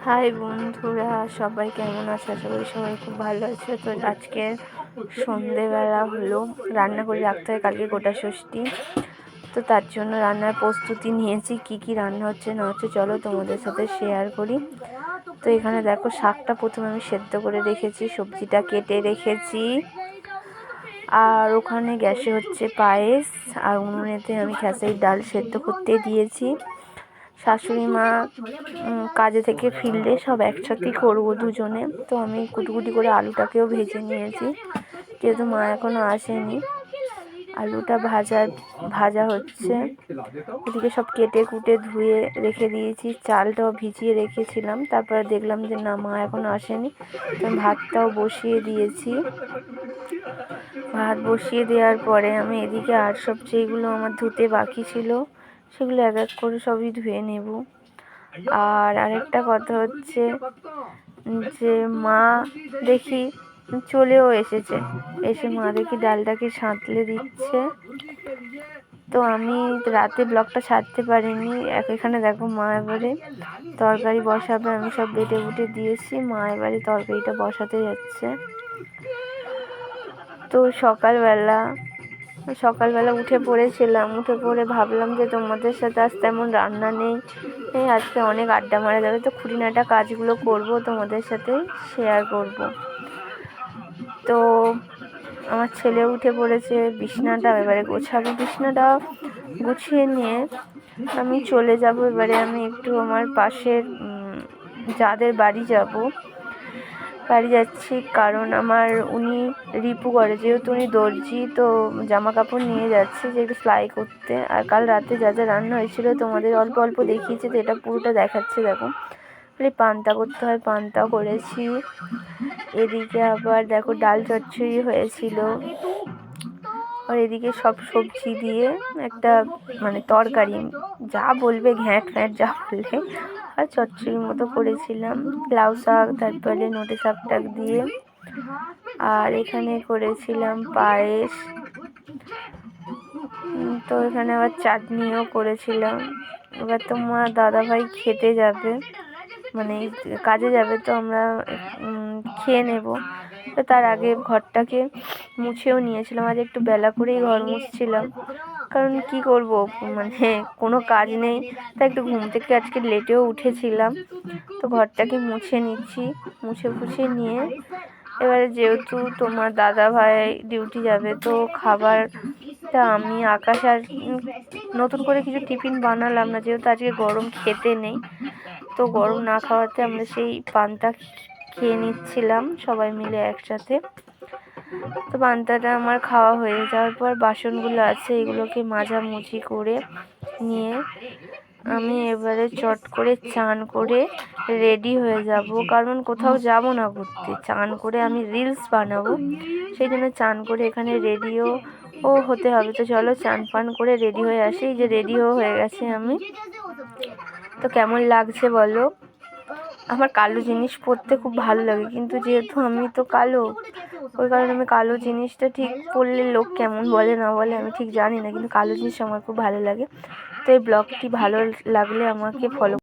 High বন্ধুরা, সবাই কেমন আছে? আশা করি সবাই খুব ভালো আছে। তো আজকে সন্ধেবেলা হলো, রান্না করে রাখতে হয়, কালকে গোটা ষষ্ঠী। তো তার জন্য রান্নার প্রস্তুতি নিয়েছি। কি কি রান্না হচ্ছে না হচ্ছে চলো তোমাদের সাথে শেয়ার করি। তো এখানে দেখো, শাকটা প্রথমে আমি সেদ্ধ করে রেখেছি, সবজিটা কেটে রেখেছি, আর ওখানে গ্যাসে হচ্ছে পায়েস, আর উনুনেতে আমি খেসারির ডাল সেদ্ধ করতে দিয়েছি। শাশুড়ি মা কাজে থেকে ফিরলে সব একসাথেই করবো দুজনে। তো আমি কুটি করে আলুটাকেও ভেজে নিয়েছি, যেহেতু মা এখনো আসেনি। আলুটা ভাজা হচ্ছে, এদিকে সব কেটে কুটে ধুয়ে রেখে দিয়েছি। চালটাও ভিজিয়ে রেখেছিলাম, তারপরে দেখলাম যে না, মা এখনো আসেনি, তো ভাতটাও বসিয়ে দিয়েছি। ভাত বসিয়ে দেওয়ার পরে আমি এদিকে আর সব যেগুলো আমার ধুতে বাকি ছিল সেগুলো এক এক করে সবই ধুয়ে নেব। আর আরেকটা কথা হচ্ছে যে মা দেখি চলেও এসেছে, এসে মা দেখি ডালটাকে সাঁতলে দিচ্ছে। তো আমি রাতে ব্লগটা ছাড়তে পারিনি। এখানে দেখো, মা এবারে তরকারি বসাবে, আমি সব বেটে বুটে দিয়েছি, মা এবারে তরকারিটা বসাতে যাচ্ছে। তো সকালবেলা উঠে পড়েছিলাম, উঠে পড়ে ভাবলাম যে তোমাদের সাথে আজ তেমন রান্না নেই, আজকে অনেক আড্ডা মারা যাবে, তো খুঁটিনাটা কাজগুলো করব, তোমাদের সাথে শেয়ার করব। তো আমার ছেলে উঠে পড়েছে, বিছনাটা এবারে গোছাবো। বিছনাটা গুছিয়ে নিয়ে আমি চলে যাব। এবারে আমি একটু আমার পাশের যাদের বাড়ি যাচ্ছি, কারণ আমার উনি রিপু করে, যেহেতু উনি দর্জি, তো জামা কাপড় নিয়ে যাচ্ছে যে একটু সেলাই করতে। আর কাল রাতে যা যা রান্না হয়েছিল তোমাদের অল্প অল্প দেখিয়েছি, তো এটা পুরোটা দেখাচ্ছে। দেখো, পান্তা করতে হয়, পান্তাও করেছি। এদিকে আবার দেখো, ডাল চচ্চড়ি হয়েছিল, আর এদিকে সব সবজি দিয়ে একটা তরকারি, যা বলবে ঘ্যাঁট ফ্যাঁট যা বলবে, আর চচ্চড়ির মতো করেছিলাম। লাউ শাক, তারপরে নোটে শাক টাক দিয়ে, আর এখানে করেছিলাম পায়েস। তো এখানে আবার চাটনিও করেছিলাম। এবার তোমার দাদাভাই খেতে যাবে, কাজে যাবে, তো আমরা খেয়ে নেব। তো তার আগে ঘরটাকে মুছেও নিয়েছিলাম, আজ একটু বেলা করেই ঘর মুছছিলাম, কারণ কি করব, কোনো কাজ নেই, তাই একটু ঘুম থেকে আজকে লেটেও উঠেছিলাম। তো ঘরটাকে মুছে নিচ্ছি, মুছে নিয়ে এবারে যেহেতু তোমার দাদা ভাই ডিউটি যাবে, তো খাবারটা আমি আকাশ আর নতুন করে কিছু টিফিন বানালাম না, যেহেতু আজকে গরম খেতে নেই। তো গরম না খাওয়াতে আমরা সেই পান্তা খেয়ে নিচ্ছিলাম সবাই মিলে একসাথে। তো পান্তাটা আমার খাওয়া হয়ে যাওয়ার পর বাসনগুলো আছে, এগুলোকে মাঝামুছি করে নিয়ে আমি এবারে চট করে চান করে রেডি হয়ে যাব, কারণ কোথাও যাব না ঘুরতে, চান করে আমি রিলস বানাবো, সেই জন্য চান করে এখানে রেডিও হতে হবে। তো চলো চান পান করে রেডি হয়ে আসি। যে রেডিও হয়ে গেছে আমি। তো কেমন লাগছে বলো? আমার কালো জিনিস পরতে খুব ভালো লাগে, কিন্তু যেহেতু আমি তো কালো, ওই কারণে আমি কালো জিনিসটা ঠিক পরলে লোক কেমন বলে না বলে আমি ঠিক জানি না, কিন্তু কালো জিনিস আমার খুব ভালো লাগে। তো এই ব্লগটি ভালো লাগলে আমাকে ফলো